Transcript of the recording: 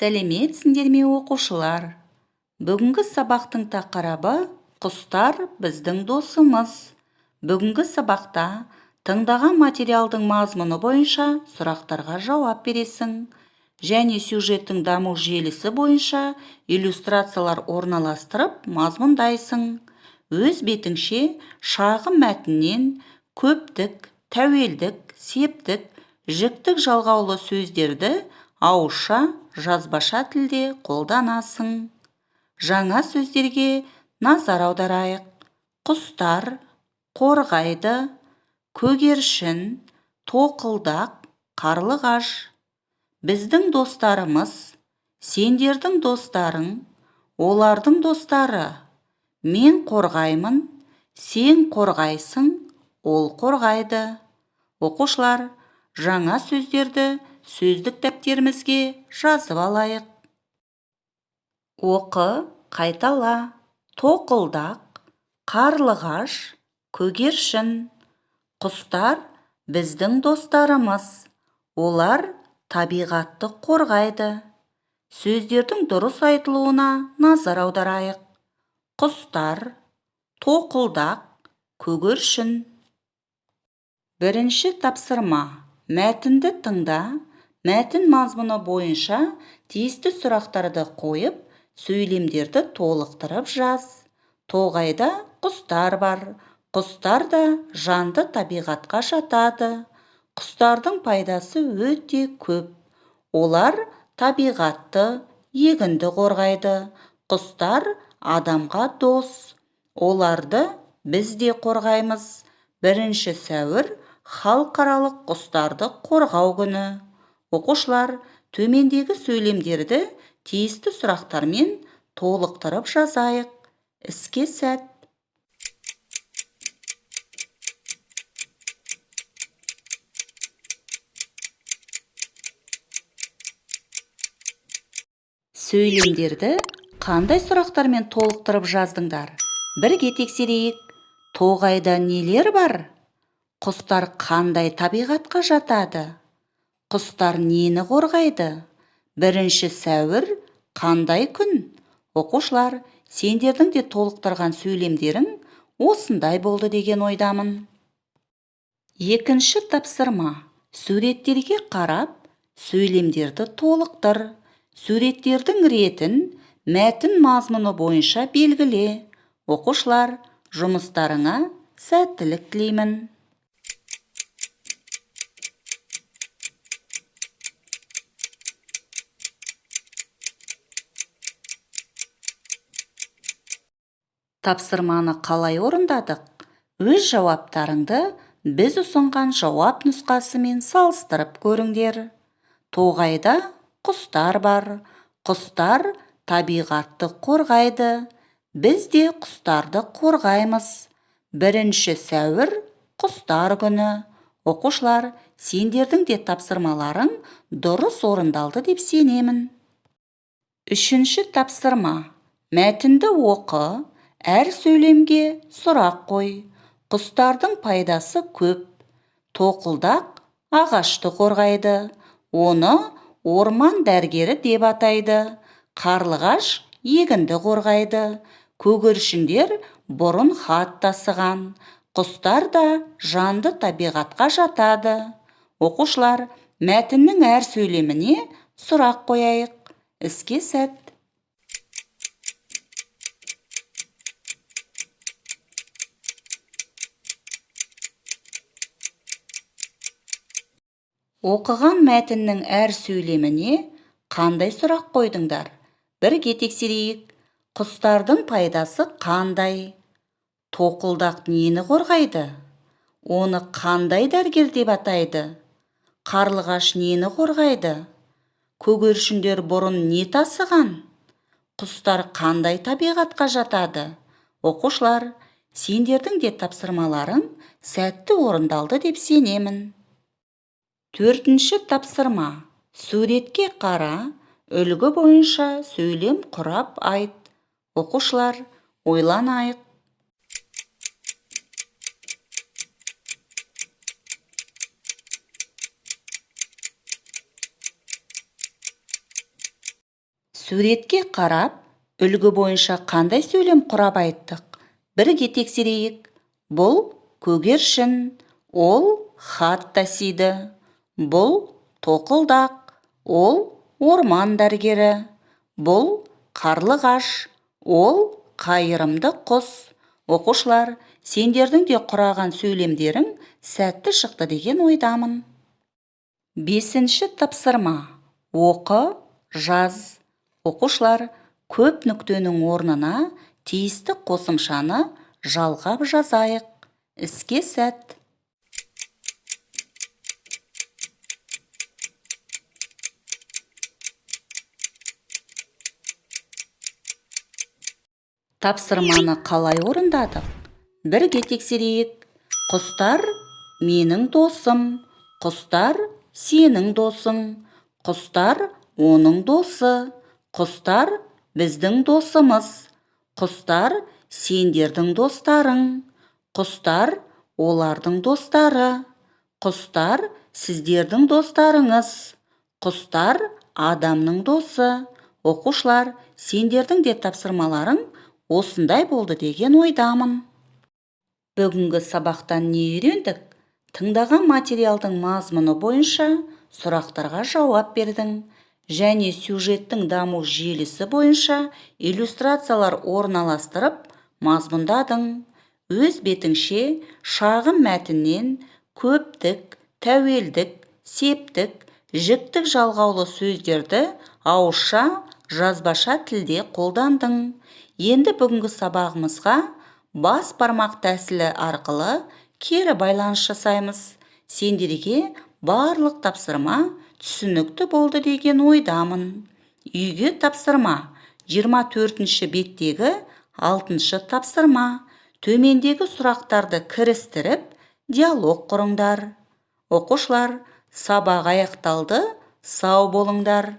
Сәлеметсіңдер ме оқушылар? Бүгінгі сабақтың тақырыбы құстар біздің досымыз. Бүгінгі сабақта тыңдаған материалдың мазмұны бойынша сұрақтарға жауап бересің. Және сюжеттің даму желісі бойынша иллюстрациялар орналастырып мазмұндайсың. Өз бетіңше шағын мәтіннен көптік, тәуелдік, септік, жіктік жалғаулы сөздерді ауызша, жазбаша тілде қолданасың. Жаңа сөздерге назар аударайық. Құстар, қорғайды, көгершін, тоқылдақ, қарлығаш. Біздің достарымыз, сендердің достарың, олардың достары. Мен қорғаймын, сен қорғайсың, ол қорғайды. Оқушылар, жаңа сөздерді сөздік дәптерімізге жазып алайық. Оқы, қайтала. Тоқылдақ, қарлығаш, көгершін. Құстар біздің достарымыз. Олар табиғатты қорғайды. Сөздердің дұрыс айтылуына назар аударайық. Құстар, тоқылдақ, көгершін. Бірінші тапсырма. Мәтінді тыңда, мәтін мазмұны бойынша тиісті сұрақтарды қойып, сөйлемдерді толықтырып жаз. Тоғайда құстар бар. Құстар да жанды табиғатқа жатады. Құстардың пайдасы өте көп. Олар табиғатты, егінді қорғайды. Құстар адамға дос. Оларды біз де қорғаймыз. 1 сәуір халықаралық құстарды қорғау күні. Оқушылар, төмендегі сөйлемдерді тиісті сұрақтармен толықтырып жазайық. Іске сәт. Сөйлемдерді қандай сұрақтармен толықтырып жаздыңдар? Бірге тексерейік. Тоғайда нелер бар? Құстар қандай табиғатқа жатады? Құстар нені қорғайды? 1 сәуір қандай күн? Оқушылар, сендердің де толықтырған сөйлемдерің осындай болды деген ойдамын. Екінші тапсырма. Суреттерге қарап, сөйлемдерді толықтыр. Суреттердің ретін мәтін мазмұны бойынша белгіле. Оқушылар, жұмыстарыңа сәттілік тілеймін. Тапсырманы қалай орындадық? Өз жауаптарыңды біз ұсынған жауап нұсқасымен салыстырып көріңдер. Тоғайда құстар бар. Құстар табиғатты қорғайды. Біз де құстарды қорғаймыз. 1 сәуір құстар күні. Оқушылар, сендердің де тапсырмаларың дұрыс орындалды деп сенемін. 3 тапсырма. Мәтінді оқы. Әр сөйлемге сұрақ қой. Құстардың пайдасы көп. Тоқылдақ ағашты қорғайды. Оны орман дәрігері деп атайды. Қарлығаш егінді қорғайды. Көгершіндер бұрын хат тасыған. Құстар да жанды табиғатқа жатады. Оқушылар, мәтіннің әр сөйлеміне сұрақ қояйық. Іске сәт. Оқыған мәтіннің әр сөйлеміне қандай сұрақ қойдыңдар? Бірге тексерейік. Құстардың пайдасы қандай? Тоқылдақ нені қорғайды? Оны қандай дәрігер деп атайды? Қарлығаш нені қорғайды? Көгершіндер бұрын не тасыған? Құстар қандай табиғатқа жатады? Оқушылар, сендердің де тапсырмаларың сәтті орындалды деп сенемін. 4 тапсырма. Суретке қара, үлгі бойынша сөйлем құрап айт. Оқушылар, ойланайық. Суретке қарап, үлгі бойынша қандай сөйлем құрап айттық? Бірге тексерейік. Бұл көгершін, ол хат тасиды. Бұл тоқылдақ, ол орман дәрігері. Бұл қарлығаш, ол қайырымды құс. Оқушылар, сендердің де құраған сөйлемдерің сәтті шықты деген ойдамын. 5-ші тапсырма. Оқы, жаз. Оқушылар, көп нүктенің орнына тиісті қосымшаны жалғап жазайық. Іске сәт. Тапсырманы қалай орындадық? Бірге тексерейік. Құстар менің досым, құстар сенің досың, құстар оның досы, құстар біздің досымыз, құстар сендердің достарың, құстар олардың достары, құстар сіздердің достарыңыз, құстар адамның досы. Оқушылар, сендердің де тапсырмаларың осындай болды деген ойдамын. Бүгінгі сабақтан не үйрендік? Тыңдаған материалдың мазмұны бойынша сұрақтарға жауап бердің және сюжеттің даму желісі бойынша иллюстрациялар орналастырып мазмұндадың. Өз бетіңше шағын мәтіннен көптік, тәуелдік, септік, жіктік жалғаулы сөздерді ауызша, жазбаша тілде қолдандың. Енді бүгінгі сабағымызға бас бармақ тәсілі арқылы кері байланыс жасаймыз. Сендерге барлық тапсырма түсінікті болды деген ойдамын. Үйге тапсырма. 24-ші беттегі 6-шы тапсырма. Төмендегі сұрақтарды кірістіріп, диалог құрыңдар. Оқушылар, сабақ аяқталды. Сау болыңдар.